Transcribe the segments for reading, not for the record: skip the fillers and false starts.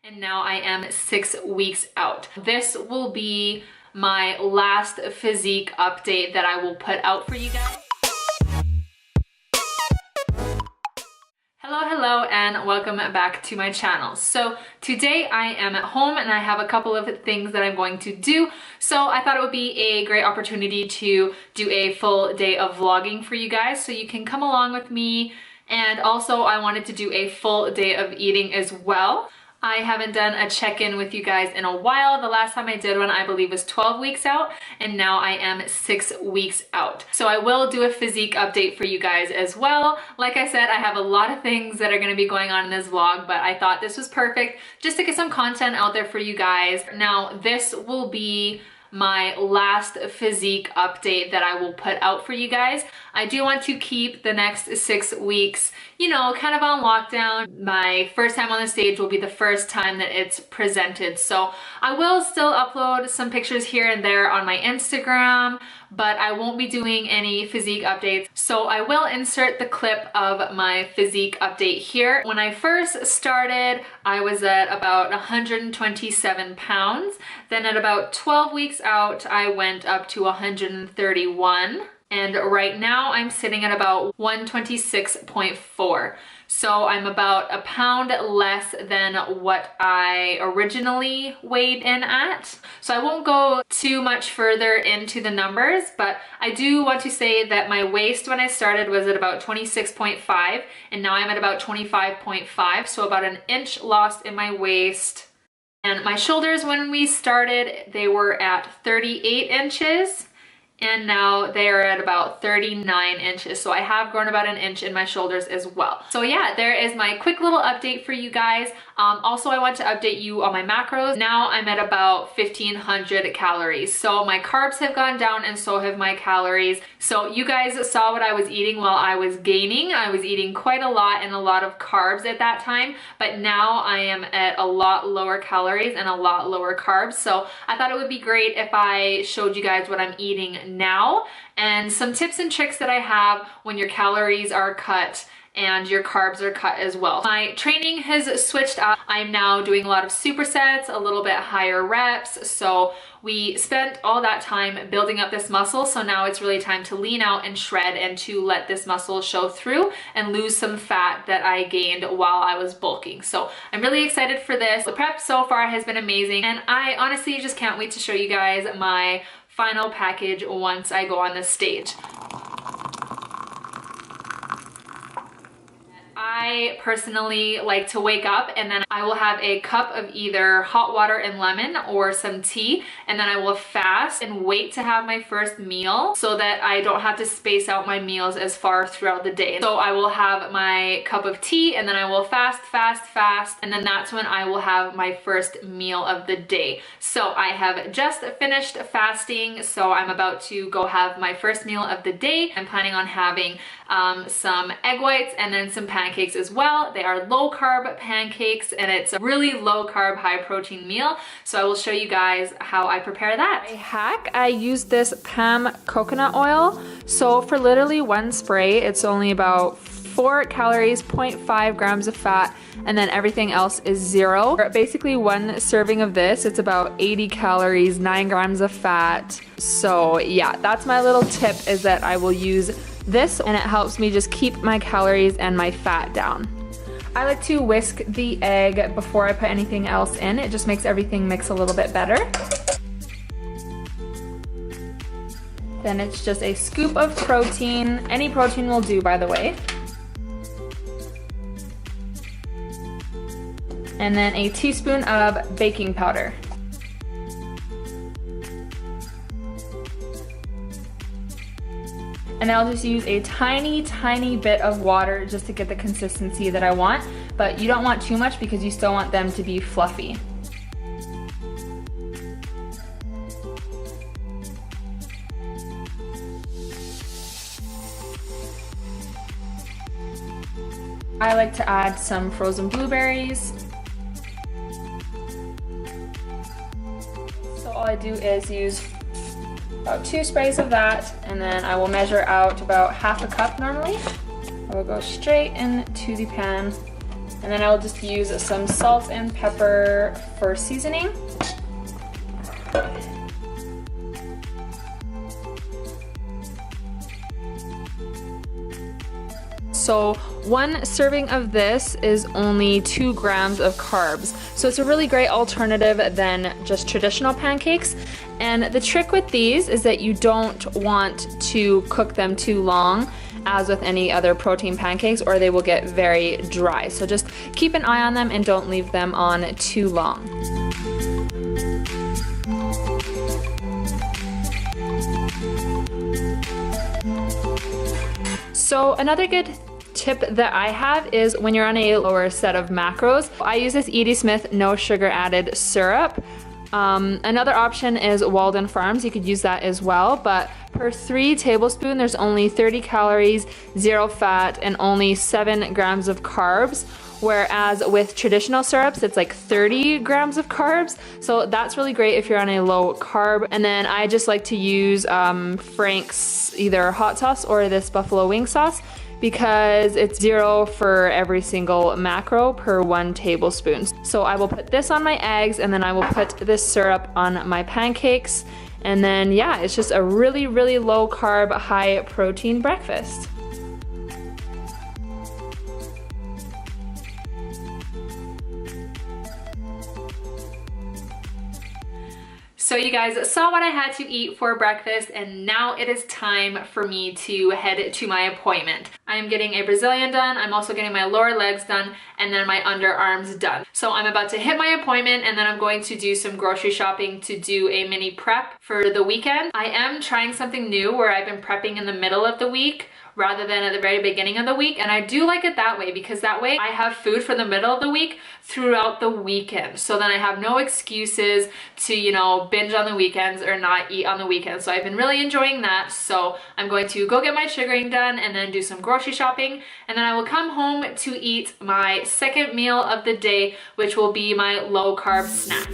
And now I am 6 weeks out. This will be my last physique update that I will put out for you guys. Hello, and welcome back to my channel. So today I am at home and I have a couple of things that I'm going to do. So I thought it would be a great opportunity to do a full day of vlogging for you guys so you can come along with me. And also I wanted to do a full day of eating as well. I haven't done a check-in with you guys in a while. The last time I did one, I believe, was 12 weeks out, and now I am 6 weeks out. So I will do a physique update for you guys as well. Like I said, I have a lot of things that are going to be going on in this vlog, but I thought this was perfect just to get some content out there for you guys. Now, this will be my last physique update that I will put out for you guys. I do want to keep the next 6 weeks, you know, kind of on lockdown. My first time on the stage will be the first time that it's presented. So I will still upload some pictures here and there on my Instagram, but I won't be doing any physique updates. So I will insert the clip of my physique update here. When I first started, I was at about 127 pounds. Then at about 12 weeks out, I went up to 131. And right now I'm sitting at about 126.4. So I'm about a pound less than what I originally weighed in at. So I won't go too much further into the numbers, but I do want to say that my waist when I started was at about 26.5, and now I'm at about 25.5. So about an inch lost in my waist. And my shoulders when we started, they were at 38 inches. And now they are at about 39 inches. So I have grown about an inch in my shoulders as well. So yeah, there is my quick little update for you guys. Also, I want to update you on my macros. Now I'm at about 1,500 calories. So my carbs have gone down and so have my calories. So you guys saw what I was eating while I was gaining. I was eating quite a lot and a lot of carbs at that time, but now I am at a lot lower calories and a lot lower carbs. So I thought it would be great if I showed you guys what I'm eating now and some tips and tricks that I have when your calories are cut and your carbs are cut as well. My training has switched up. I'm now doing a lot of supersets, a little bit higher reps. So we spent all that time building up this muscle. So now it's really time to lean out and shred and to let this muscle show through and lose some fat that I gained while I was bulking. So I'm really excited for this. The prep so far has been amazing. And I honestly just can't wait to show you guys my final package once I go on the stage. I personally like to wake up and then I will have a cup of either hot water and lemon or some tea, and then I will fast and wait to have my first meal so that I don't have to space out my meals as far throughout the day. So I will have my cup of tea and then I will fast, and then that's when I will have my first meal of the day. So I have just finished fasting, so I'm about to go have my first meal of the day. I'm planning on having some egg whites and then some pancakes as well. They are low carb pancakes and it's a really low carb, high protein meal. So I will show you guys how I prepare that. My hack, I use this Palm coconut oil. So for literally one spray, it's only about 4 calories, 0.5 grams of fat, and then everything else is 0. Basically one serving of this, it's about 80 calories, 9 grams of fat. So yeah, that's my little tip, is that I will use this and it helps me just keep my calories and my fat down. I like to whisk the egg before I put anything else in. It just makes everything mix a little bit better. Then it's just a scoop of protein. Any protein will do, by the way. And then a teaspoon of baking powder. And I'll just use a tiny bit of water just to get the consistency that I want, but you don't want too much because you still want them to be fluffy. I like to add some frozen blueberries. So all I do is use about 2 sprays of that, and then I will measure out about half a cup normally. I will go straight into the pan And then I'll just use some salt and pepper for seasoning. So 1 serving of this is only 2 grams of carbs. So it's a really great alternative than just traditional pancakes. And the trick with these is that you don't want to cook them too long, as with any other protein pancakes, or they will get very dry. So just keep an eye on them and don't leave them on too long. So another good tip that I have is when you're on a lower set of macros, I use this Edie Smith no sugar added syrup. Another option is Walden Farms. You could use that as well, but per 3 tablespoons, there's only 30 calories, 0 fat, and only 7 grams of carbs. Whereas with traditional syrups, it's like 30 grams of carbs. So that's really great if you're on a low carb. And then I just like to use Frank's either hot sauce or this buffalo wing sauce, because it's 0 for every single macro per 1 tablespoon. So I will put this on my eggs, and then I will put this syrup on my pancakes. And then yeah, it's just a really, really low carb, high protein breakfast. So you guys saw what I had to eat for breakfast, and now it is time for me to head to my appointment. I am getting a Brazilian done, I'm also getting my lower legs done, and then my underarms done. So I'm about to hit my appointment, and then I'm going to do some grocery shopping to do a mini prep for the weekend. I am trying something new where I've been prepping in the middle of the week rather than at the very beginning of the week, and I do like it that way, because that way I have food for the middle of the week throughout the weekend. So then I have no excuses to, you know, binge on the weekends or not eat on the weekends. So I've been really enjoying that. So I'm going to go get my sugaring done and then do some grocery shopping, and then I will come home to eat my second meal of the day, which will be my low carb snack.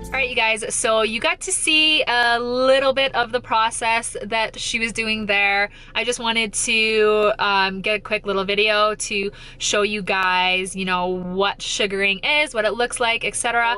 Alright you guys, so you got to see a little bit of the process that she was doing there. I just wanted to get a quick little video to show you guys, you know, what sugaring is, what it looks like, etc.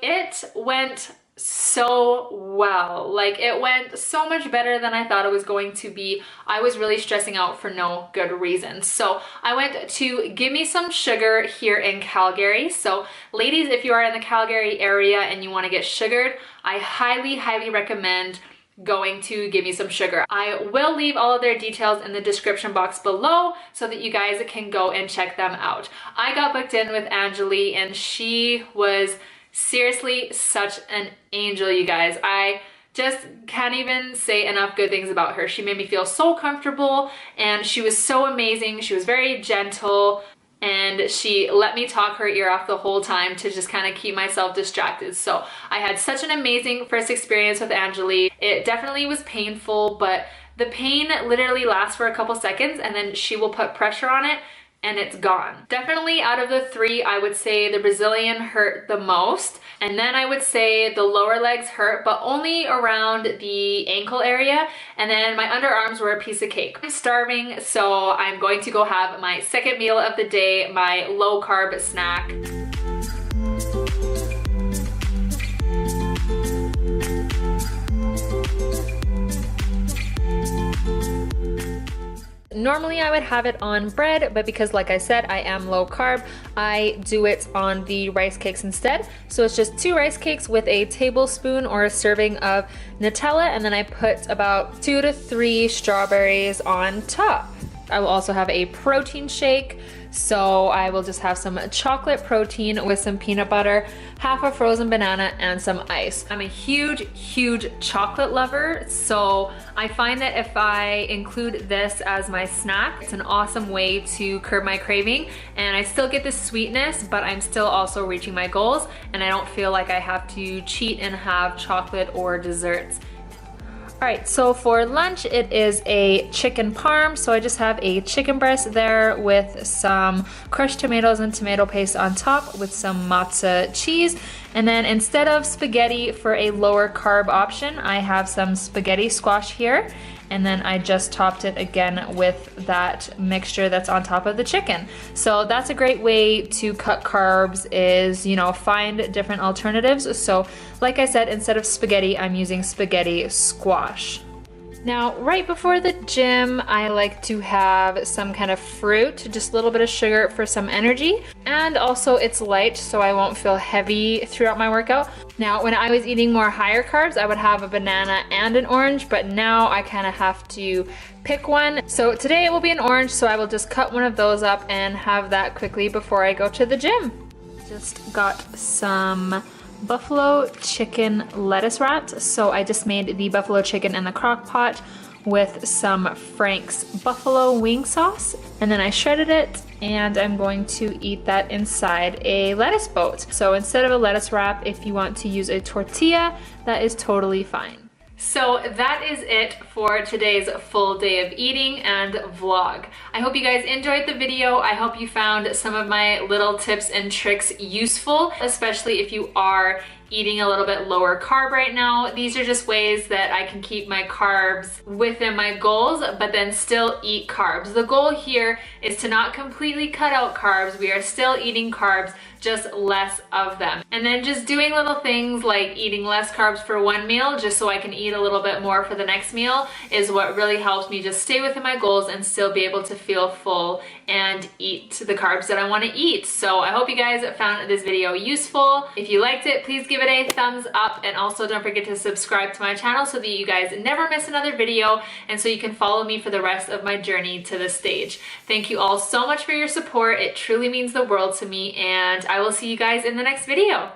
It went so well. Like, it went so much better than I thought it was going to be. I was really stressing out for no good reason. So I went to GimmeSomeSugar here in Calgary. So ladies, if you are in the Calgary area and you want to get sugared, I highly, highly recommend going to GimmeSomeSugar. I will leave all of their details in the description box below so that you guys can go and check them out. I got booked in with Angeli, and she was seriously such an angel, you guys. I just can't even say enough good things about her. She made me feel so comfortable, and she was so amazing. She was very gentle, and she let me talk her ear off the whole time to just kind of keep myself distracted. So I had such an amazing first experience with Angeli. It definitely was painful, but the pain literally lasts for a couple seconds, and then she will put pressure on it and it's gone. Definitely out of the 3, I would say the Brazilian hurt the most, and then I would say the lower legs hurt, but only around the ankle area, and then my underarms were a piece of cake. I'm starving, so I'm going to go have my second meal of the day, my low carb snack. Normally I would have it on bread, but because like I said, I am low carb, I do it on the rice cakes instead. So it's just 2 rice cakes with a tablespoon or a serving of Nutella, and then I put about 2 to 3 strawberries on top. I will also have a protein shake. So I will just have some chocolate protein with some peanut butter, half a frozen banana, and some ice. I'm a huge chocolate lover, so I find that if I include this as my snack, it's an awesome way to curb my craving, and I still get the sweetness, but I'm still also reaching my goals, and I don't feel like I have to cheat and have chocolate or desserts. All right, so for lunch, it is a chicken parm. So I just have a chicken breast there with some crushed tomatoes and tomato paste on top with some mozza cheese. And then instead of spaghetti for a lower carb option, I have some spaghetti squash here. And then I just topped it again with that mixture that's on top of the chicken. So that's a great way to cut carbs is, you know, find different alternatives. So like I said, instead of spaghetti, I'm using spaghetti squash. Now, right before the gym, I like to have some kind of fruit, just a little bit of sugar for some energy. And also it's light, so I won't feel heavy throughout my workout. Now, when I was eating more higher carbs, I would have a banana and an orange, but now I kind of have to pick one. So today it will be an orange, so I will just cut one of those up and have that quickly before I go to the gym. Just got some buffalo chicken lettuce wraps. So I just made the buffalo chicken in the crock pot with some Frank's buffalo wing sauce, and then I shredded it, and I'm going to eat that inside a lettuce boat. So instead of a lettuce wrap, if you want to use a tortilla, that is totally fine. So that is it for today's full day of eating and vlog. I hope you guys enjoyed the video. I hope you found some of my little tips and tricks useful, especially if you are eating a little bit lower carb right now. These are just ways that I can keep my carbs within my goals, but then still eat carbs. The goal here is to not completely cut out carbs. We are still eating carbs, just less of them. And then just doing little things like eating less carbs for one meal just so I can eat a little bit more for the next meal is what really helps me just stay within my goals and still be able to feel full and eat the carbs that I want to eat. So I hope you guys found this video useful. If you liked it, please give it a thumbs up, and also don't forget to subscribe to my channel so that you guys never miss another video and so you can follow me for the rest of my journey to the stage. Thank you all so much for your support. It truly means the world to me, and I will see you guys in the next video.